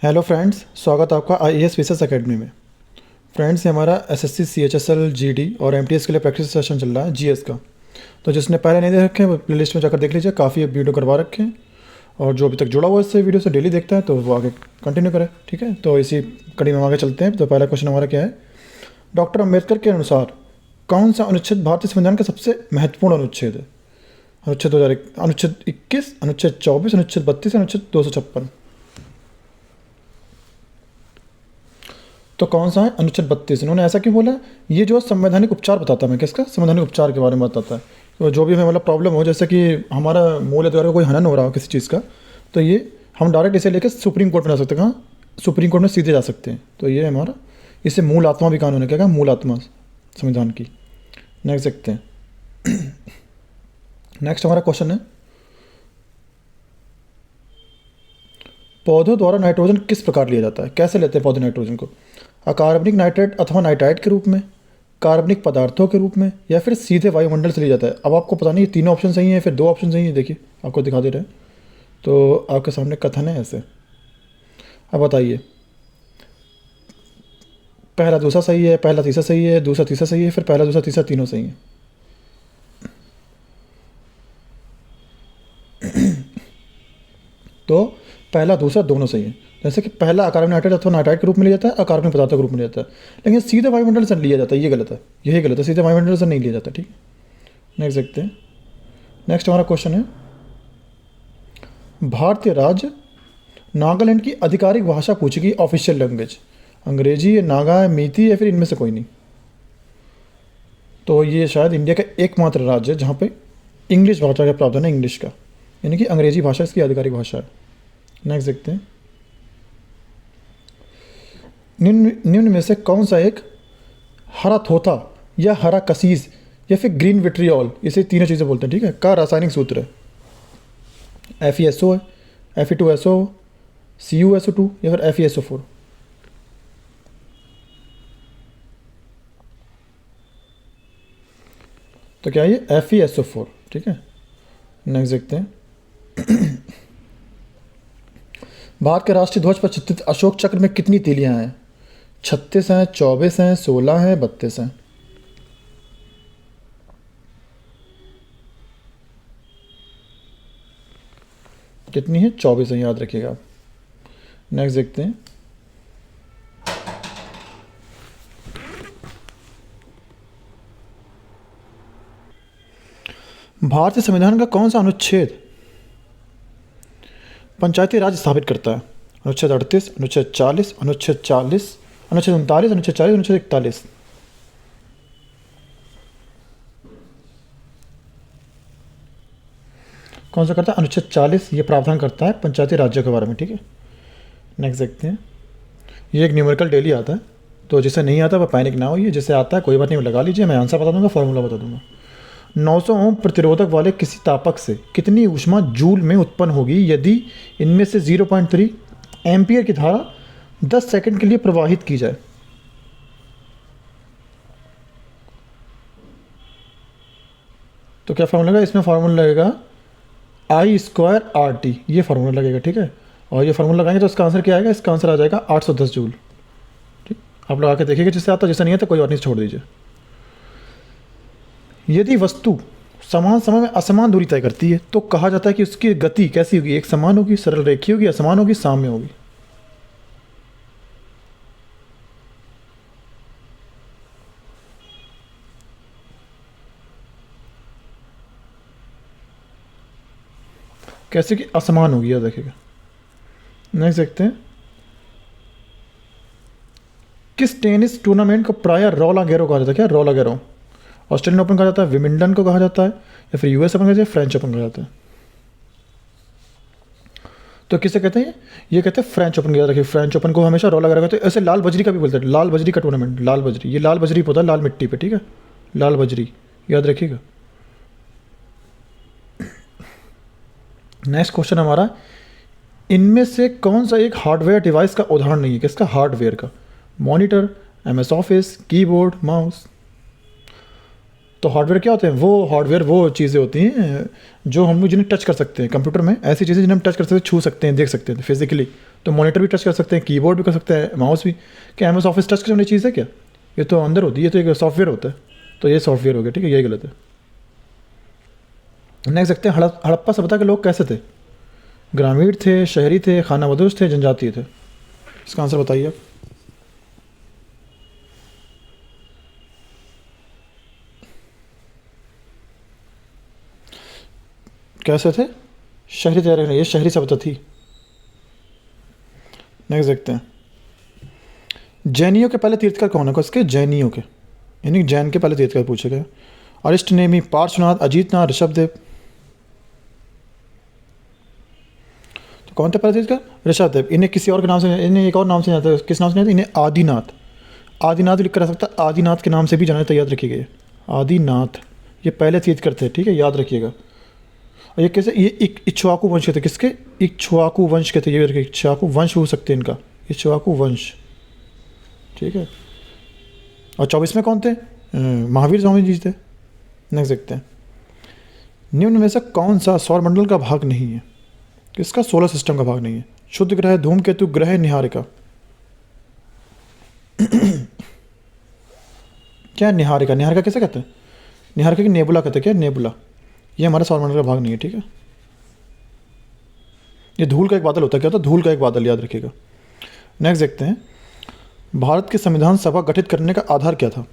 Hello friends, स्वागत है आपका आईएएस विशेष एकेडमी में। फ्रेंड्स, ये हमारा एसएससी सीएचएसएल जीडी और एमटीएस के लिए प्रैक्टिस सेशन चल रहा है जीएस का। तो जिसने पहले नहीं देख रखे हैं वो प्ले लिस्ट में जाकर देख लीजिए, काफ़ी वीडियो करवा रखे हैं। और जो अभी तक जुड़ा हुआ है इससे वीडियो से डेली देखता है तो वो आगे कंटिन्यू करे, ठीक है। तो इसी कड़ी में आगे चलते हैं। तो पहला क्वेश्चन हमारा क्या है, डॉक्टर अम्बेडकर के अनुसार कौन सा अनुच्छेद भारतीय संविधान का सबसे महत्वपूर्ण अनुच्छेद है? अनुच्छेद 2001, अनुच्छेद 21, अनुच्छेद 24, अनुच्छेद 32, अनुच्छेद 256। तो कौन सा है? अनुच्छेद 32। इन्होंने ऐसा क्यों बोला? ये जो संवैधानिक उपचार बताता है, मैं किसका? संवैधानिक उपचार के बारे में बताता है। तो जो भी हमें मतलब प्रॉब्लम हो, जैसे कि हमारा मूल अधिकार का कोई हनन हो रहा हो किसी चीज़ का, तो ये हम डायरेक्ट इसे लेकर सुप्रीम कोर्ट में जा सकते हैं। कहाँ? सुप्रीम कोर्ट में सीधे जा सकते हैं। तो ये हमारा, इसे मूल आत्मा भी कानून है। क्या कहा? मूल आत्मा संविधान की। नेक्स्ट देखते हैं। नेक्स्ट हमारा क्वेश्चन है, पौधों द्वारा नाइट्रोजन किस प्रकार लिया जाता है? कैसे लेते हैं पौधे नाइट्रोजन को? अकार्बनिक नाइट्रेट अथवा नाइट्राइट के रूप में, कार्बनिक पदार्थों के रूप में, या फिर सीधे वायुमंडल से लिया जाता है? अब आपको पता नहीं तीनों ऑप्शन सही है फिर दो ऑप्शन सही है। देखिए आपको दिखा दे रहे हैं, तो आपके सामने कथन है ऐसे। अब बताइए, पहला दूसरा सही है, पहला तीसरा सही है, दूसरा तीसरा सही है, फिर पहला दूसरा तीसरा तीनों सही है। तो पहला दूसरा दोनों सही है। जैसे कि पहला अकार्बनिक नाइट्रेट अथवा नाइट्राइट के रूप में लिया जाता है, अकार्बनिक पदार्थों के रूप में लिया जाता है, लेकिन सीधे वायुमंडल से लिया जाता है, ये गलत है। यही गलत है, सीधे वायुमंडल से नहीं लिया जाता, ठीक। नेक्स्ट देखते हैं। नेक्स्ट हमारा क्वेश्चन है, भारतीय राज्य नागालैंड की आधिकारिक भाषा पूछेगी, ऑफिशियल लैंग्वेज अंग्रेजी, नागा, मीती, या फिर इनमें से कोई नहीं। तो ये शायद इंडिया का एकमात्र राज्य है जहाँ पे इंग्लिश भाषा का प्रावधान है, इंग्लिश का, यानी कि अंग्रेजी भाषा इसकी आधिकारिक भाषा है। नेक्स्ट देखते हैं, निम्न में से कौन सा एक हरा थोथा या हरा कसीस या फिर ग्रीन विट्रियोल, इसे तीनों चीज़ें बोलते हैं, ठीक है, का रासायनिक सूत्र है? FeSO है, Fe2SO, CuSO2 या फिर FeSO4? तो क्या ये FeSO4, ठीक है। नेक्स्ट देखते हैं। भारत के राष्ट्रीय ध्वज पर चित्रित अशोक चक्र में कितनी तीलियां हैं? 36 हैं, 24 हैं, 16 हैं, 32 हैं? कितनी है? 24 है, याद रखिएगा आप। नेक्स्ट देखते हैं, भारतीय संविधान का कौन सा अनुच्छेद पंचायती राज स्थापित करता है? अनुच्छेद 38, अनुच्छेद 40, अनुच्छेद 40, अनुच्छेद 39, अनुच्छेद 40, अनुच्छेद 41? कौन सा करता है? अनुच्छेद 40 ये प्रावधान करता है पंचायती राज्यों के बारे में, ठीक है। नेक्स्ट देखते हैं, ये एक न्यूमेरिकल डेली आता है, तो जिसे नहीं आता वह पैनिक ना होइए, जिसे आता है कोई बात नहीं, लगा लीजिए। मैं आंसर बता दूंगा, फॉर्मूला बता दूंगा। 900 ओम प्रतिरोधक वाले किसी तापक से कितनी ऊष्मा जूल में उत्पन्न होगी यदि इनमें से 0.3 एम्पियर की धारा 10 सेकंड के लिए प्रवाहित की जाए? तो क्या फार्मूला लगेगा इसमें? फार्मूला लगेगा I²RT, ये फार्मूला लगेगा, ठीक है। और ये फार्मूला लगाएंगे तो इसका आंसर क्या आएगा? इसका आंसर आ जाएगा 810 जूल, ठीक। आप लगा के देखिएगा, जिससे आता जिससे नहीं आता कोई और नहीं, छोड़ दीजिए। यदि वस्तु समान समय में असमान दूरी तय करती है तो कहा जाता है कि उसकी गति कैसी होगी? एक समान होगी, सरल रेखीय होगी, असमान होगी, साम्य होगी? कैसे कि असमान होगी, याद रखिएगा। नेक्स्ट देखते हैं, किस टेनिस टूर्नामेंट को प्राय रोलां गैरोस कहा जाता है? क्या रोलां गैरोस? ऑस्ट्रेलियन ओपन कहा जाता है, विमिल्टन को कहा जाता है, या फिर US ओपन कहा जाता है, फ्रेंच ओपन कहा जाता है? तो किसे कहते हैं? ये कहते हैं फ्रेंच ओपन। याद रखिए, फ्रेंच ओपन को हमेशा रोलां गैरोस कहते हैं। ऐसे लाल बजरी का भी बोलते हैं, लाल बजरी का टूर्नामेंट, लाल बजरी, ये लाल बजरी होता है लाल मिट्टी पे, ठीक है, लाल बजरी, याद रखिएगा। नेक्स्ट क्वेश्चन हमारा, इनमें से कौन सा एक हार्डवेयर डिवाइस का उदाहरण नहीं है? किसका? हार्डवेयर का। Monitor, MS office, keyboard, mouse? तो हार्डवेयर क्या होते हैं? वो हार्डवेयर वो चीज़ें होती हैं जो हम लोग जिन्हें टच कर सकते हैं कंप्यूटर में, ऐसी चीज़ें जिन्हें हम टच कर सकते हैं, छू सकते हैं, देख सकते हैं फिजिकली, तो मॉनिटर भी टच कर सकते हैं, कीबोर्ड भी कर सकते हैं, माउस भी। क्या MS ऑफिस टच करने वाली चीज़ है क्या? ये तो अंदर होती है, ये तो एक सॉफ्टवेयर होता है। तो ये सॉफ्टवेयर हो गया, ठीक है, यही गलत है। नेक्स्ट देखते हैं, हड़प्पा सभ्यता के लोग कैसे थे? ग्रामीण थे, शहरी थे, खानाबदोश थे, जनजातीय थे? इसका आंसर बताइए आप। कैसे थे? शहरी थे, ये शहरी सभ्यता थी। नेक्स्ट देखते हैं, जैनियों के पहले तीर्थकर कौन है? किसके? जैनियों के, यानी जैन के पहले तीर्थकर पूछे गए। अरिष्टनेमी, पार्श्वनाथ, अजीतनाथ, ऋषभदेव। तो कौन थे पहले तीर्थकर? ऋषभदेव। इन्हें किसी और के नाम से, इन्हें एक और नाम से जाता है, किस नाम से जाता है? इन्हें आदिनाथ। आदिनाथ लिख कर रख सकता है, आदिनाथ के नाम से भी जाना है, तो याद रखिएगा आदिनाथ। ये पहले तीर्थकर थे, ठीक है, याद रखिएगा। और ये कैसे? ये इक्ष्वाकु वंश के थे। किसके? इक्ष्वाकु वंश के थे। ये इक्ष्वाकु वंश हो सकते हैं इनका, इक्ष्वाकु वंश, ठीक है। और 24 में कौन थे? महावीर स्वामी जी थे। नेक्स्ट देखते हैं, निम्न में से कौन सा सौरमंडल का भाग नहीं है? किसका? सोलर सिस्टम का भाग नहीं है। शुद्ध ग्रह, धूमकेतु, ग्रह, निहारिका। क्या है निहारिका? निहारिका कैसे कहते हैं? निहारिका की नेबुला कहते हैं। क्या? नेबुला। ये हमारा सौरमंडल का भाग नहीं है, ठीक है। ये धूल का एक बादल होता है। क्या होता है? धूल का एक बादल, याद रखिएगा। नेक्स्ट देखते हैं, भारत की संविधान सभा गठित करने का आधार क्या था?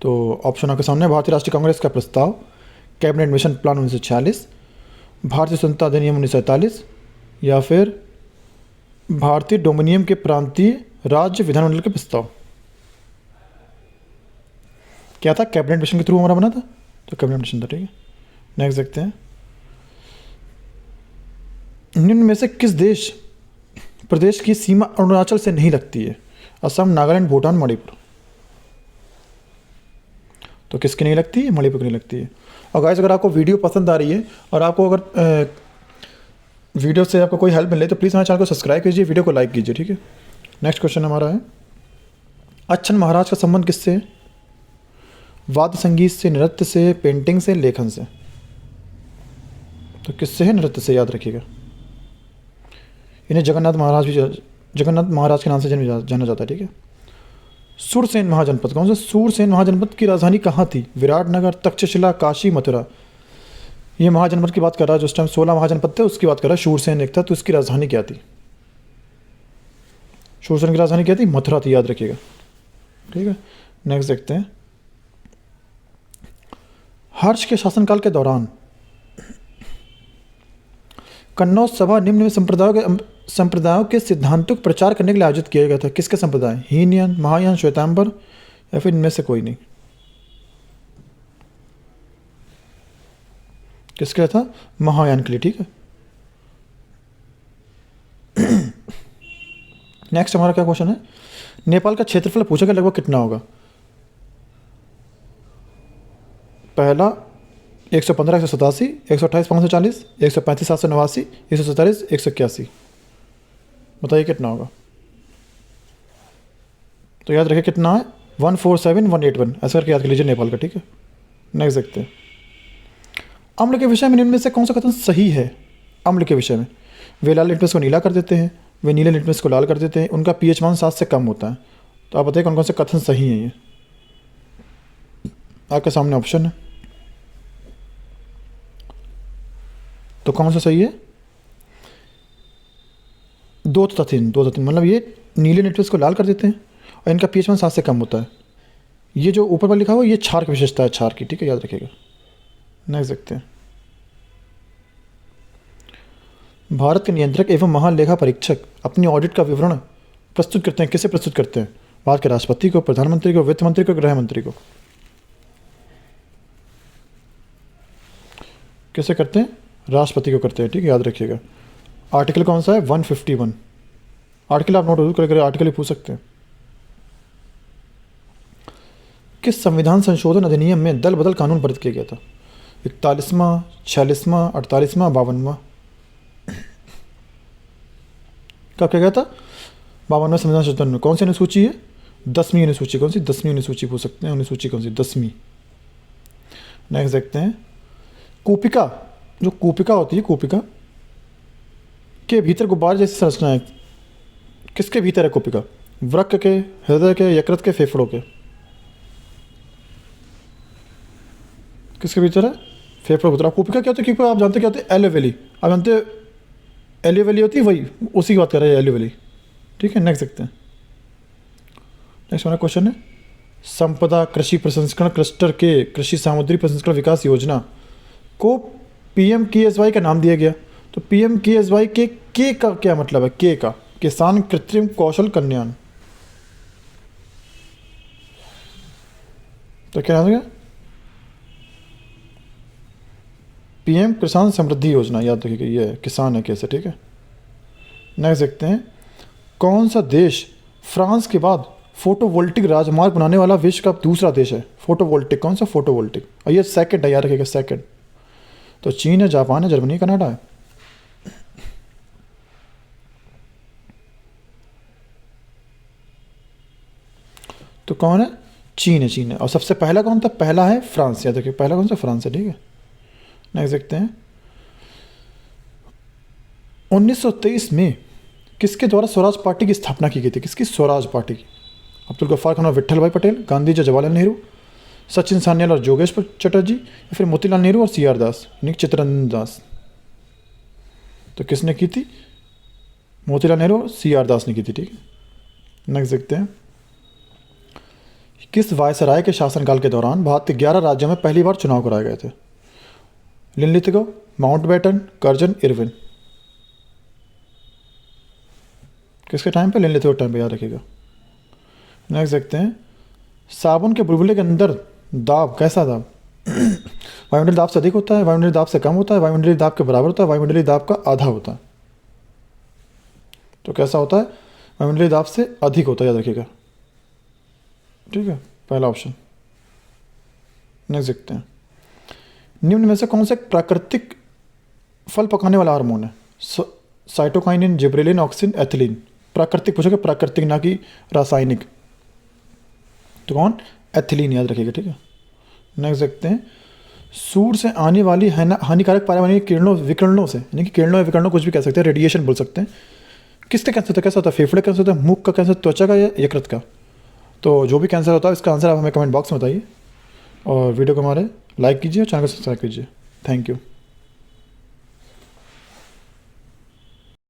तो ऑप्शन आपके सामने, भारतीय राष्ट्रीय कांग्रेस का प्रस्ताव, कैबिनेट मिशन प्लान 1946, भारतीय स्वतंत्रता अधिनियम 1947, या फिर भारतीय डोमिनियन के प्रांतीय राज्य विधानमंडल के प्रस्ताव। क्या था? कैबिनेट मिशन के थ्रू हमारा बना था, तो कैबिनेट मिशन था, ठीक है। नेक्स्ट देखते हैं, निम्न में से किस देश प्रदेश की सीमा अरुणाचल से नहीं लगती है? असम, नागालैंड, भूटान, मणिपुर। तो किसकी नहीं लगती है? मणिपुर की नहीं लगती है। और गाइस, अगर आपको वीडियो पसंद आ रही है और आपको अगर वीडियो से आपको कोई हेल्प मिले तो प्लीज़ हमारे चैनल को सब्सक्राइब कीजिए, वीडियो को लाइक कीजिए, ठीक है। नेक्स्ट क्वेश्चन हमारा है, अच्छन महाराज का संबंध किससे है? वाद्य संगीत से, नृत्य से, पेंटिंग से, लेखन से। तो किससे है? नृत्य से, याद रखिएगा। इन्हें जगन्नाथ महाराज के नाम से जाना जाता है, ठीक है। सुरसेन महाजनपद, कौन सा? सुरसेन महाजनपद की राजधानी कहाँ थी? विराटनगर, तक्षशिला, काशी, मथुरा। ये महाजनपद की बात कर रहा है, जो उस टाइम 16 महाजनपद थे उसकी बात कर रहा है। शूरसेन एक था, तो उसकी राजधानी क्या थी? शूरसेन की राजधानी क्या थी? मथुरा थी, याद रखिएगा, ठीक है। नेक्स्ट देखते हैं, हर्ष के शासनकाल के दौरान कन्नौज सभा निम्न में संप्रदायों के सिद्धांतों का प्रचार करने के लिए आयोजित किया गया था। किसके संप्रदाय? हीनयान, महायान, श्वेतांबर, या फिर इनमें से कोई नहीं? किसके लिए था? महायान के लिए, ठीक है। नेक्स्ट हमारा क्या क्वेश्चन है, नेपाल का क्षेत्रफल पूछा गया, लगभग कितना होगा? पहला 115, 187, 128, 540, 135, 789, 147, 181। बताइए कितना होगा? तो याद रखिए कितना है, 147181, ऐसा करके याद कर लीजिए नेपाल का, ठीक है। नेक्स्ट देखते हैं, अम्ल के विषय में निम्न में से कौन सा कथन सही है? अम्ल के विषय में, वे लाल लिटमस को नीला कर देते हैं, वे नीले लिटमस को लाल कर देते हैं, उनका pH मान 7 से कम होता है। तो आप बताइए कौन कौन से कथन सही हैं? ये आपके सामने ऑप्शन है, तो कौन सा सही है? 2 तथा 3, 2 तथा 3, मतलब ये नीले लिटमस को लाल कर देते हैं और इनका pH मान 7 से कम होता है। ये जो ऊपर पर लिखा हुआ है ये क्षार की विशेषता है, क्षार की, ठीक है, याद रखिएगा। नेक्स्ट देखते हैं, भारत के नियंत्रक एवं महालेखा परीक्षक अपनी ऑडिट का विवरण प्रस्तुत करते हैं, किसे प्रस्तुत करते हैं? भारत के राष्ट्रपति को, प्रधानमंत्री को, वित्त मंत्री को, गृह मंत्री को। कैसे करते हैं? राष्ट्रपति को करते हैं, ठीक है, याद रखिएगा। आर्टिकल कौन सा है? 151। आर्टिकल आप नोट करके आर्टिकल ही पूछ सकते हैं। किस संविधान संशोधन अधिनियम में दल बदल कानून पारित किया गया था? 41वां, 46वां, 48वां, 52वां? कब किया गया था? 52वें संविधान संशोधन में। कौन सी अनुसूची है? 10वीं अनुसूची। कौन सी? 10वीं अनुसूची पूछ सकते हैं। अनुसूची कौन सी? 10वीं। नेक्स्ट देखते हैं, कूपिका, जो कूपिका होती है, कूपिका के भीतर गुब्बारे जैसी संरचना है। किसके भीतर है कुपिका? वृक्क के, हृदय के, यकृत के, फेफड़ों के? किसके भीतर है? फेफड़ों के भीतर। कुपिका क्या होता है? क्योंकि आप जानते क्या होते हैं? एलोवेली। आप जानते हो एलोवेली होती है, वही उसी की बात कर रहे हैं, एलोवेली। ठीक है, नेक्स्ट देखते हैं। नेक्स्ट हमारा क्वेश्चन है, संपदा कृषि प्रसंस्करण क्लस्टर के कृषि सामग्री प्रसंस्करण विकास योजना को PMKSY का नाम दिया गया। तो PMKSY के का क्या मतलब है? के का किसान कृत्रिम कौशल कल्याण। तो क्या नाम है? PM किसान समृद्धि योजना, याद रखिएगा, ये है किसान है कैसे। ठीक है, नेक्स्ट देखते हैं। कौन सा देश फ्रांस के बाद फोटोवोल्टिक राजमार्ग बनाने वाला विश्व का दूसरा देश है? फोटोवोल्टिक, कौन सा फोटोवोल्टिक? और ये सेकंड है, याद रखिएगा, सेकंड। तो चीन है, जापान है, जर्मनी, कनाडा है। तो कौन है? चीन है, चीन है। और सबसे पहला कौन था? पहला है फ्रांस, याद रखिए, पहला कौन सा? फ्रांस है। ठीक है, नेक्स्ट देखते हैं। 1923 में किसके द्वारा स्वराज पार्टी की स्थापना की गई थी? किसकी स्वराज पार्टी की? अब्दुल गफ्फार खान और विट्ठल भाई पटेल, गांधी जी, जवाहरलाल नेहरू, सचिन सान्याल और जोगेश चटर्जी, या फिर मोतीलाल नेहरू और CR दास, यानी चित्तरंजन दास? तो किसने की थी? मोतीलाल नेहरू और CR दास ने की थी। ठीक है, नेक्स्ट देखते हैं। किस वायसराय के शासनकाल के दौरान भारत के 11 राज्यों में पहली बार चुनाव कराए गए थे? Linlithgow, Mountbatten, Curzon, Irwin? किसके टाइम पे? लिनलिथगो टाइम पे, याद रखिएगा। नेक्स्ट देखते हैं। साबुन के बुलबुले के अंदर दाब कैसा दाब? वायुमंडलीय दाब से अधिक होता है, वायुमंडलीय दाब से कम होता है, वायुमंडलीय दाब के बराबर होता है, वायुमंडलीय दाब का आधा होता है? तो कैसा होता है? वायुमंडलीय दाब से अधिक होता है, याद रखिएगा। ठीक है, पहला ऑप्शन। नेक्स्ट देखते हैं। निम्न में से कौन सा प्राकृतिक फल पकाने वाला हार्मोन है? Cytokinin, gibberellin, auxin, ethylene? प्राकृतिक पूछोगे, प्राकृतिक, ना कि रासायनिक। तो कौन? एथिलीन, याद रखिएगा। ठीक है, नेक्स्ट देखते हैं। सूर्य से आने वाली हानिकारक पर्यावरणीय किरणों, विकिरणों से, यानी कि किरणों या विकिरणों, कुछ भी कह सकते हैं, रेडिएशन बोल सकते हैं। किसका कैंसर होता है? कैसा होता है? फेफड़े कैंसर होता है, मुख का कैंसर, त्वचा का, या यकृत का? तो जो भी कैंसर होता है इसका आंसर आप हमें कमेंट बॉक्स में बताइए। और वीडियो को हमारे लाइक कीजिए और चैनल को सब्सक्राइब कीजिए। Thank you.